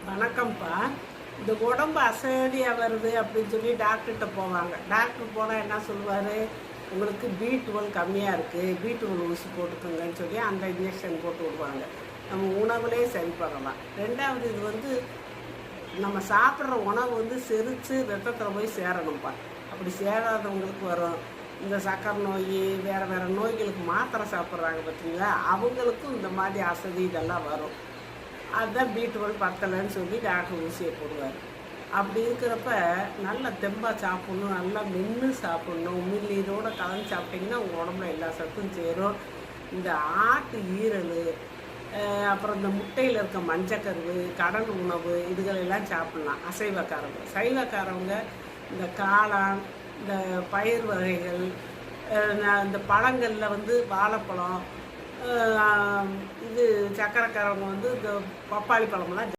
வணக்கம்ப்பா. இந்த உடம்பு அசதியாக வருது அப்படின்னு சொல்லி டாக்டர்கிட்ட போவாங்க. டாக்டர் போனால் என்ன சொல்லுவார், உங்களுக்கு B12 கம்மியாக இருக்குது, B12 ஊசி போட்டுக்கோங்கன்னு சொல்லி அந்த இன்ஜெக்ஷன் போட்டு விடுவாங்க. நம்ம உணவுலே சரி பண்ணலாம். ரெண்டாவது, இது வந்து நம்ம சாப்பிட்ற உணவு வந்து செரித்து ரத்தத்தில் போய் சேரணும்ப்பா. அப்படி சேராதவங்களுக்கு வரும். இந்த சக்கரை நோய், வேறு நோய்களுக்கு மாத்திரை சாப்பிட்றாங்க பார்த்தீங்களா, அவங்களுக்கும் இந்த மாதிரி அசதி இதெல்லாம் வரும். அதுதான் B12 பத்தலைன்னு சொல்லி டாக்டர் ஊசியை போடுவார். அப்படி இருக்கிறப்ப நல்ல தெம்பாக சாப்பிட்ணும், நல்லா மென்று சாப்பிட்ணும். உமிழ்நீரோடு கலந்து சாப்பிட்டிங்கன்னா உங்கள் உடம்புல எல்லா சத்தும் சேரும். இந்த ஆட்டு ஈரல், அப்புறம் இந்த முட்டையில் இருக்க மஞ்சக்கருவு, கடல் உணவு இதுகளெல்லாம் சாப்பிட்லாம் அசைவக்காரங்க. சைவக்காரவங்க இந்த காளான், இந்த பயிர் வகைகள், இந்த பழங்களில் வந்து வாழைப்பழம், இது சக்கரைக்காரவங்க வந்து இந்த பப்பாளி பழமெல்லாம்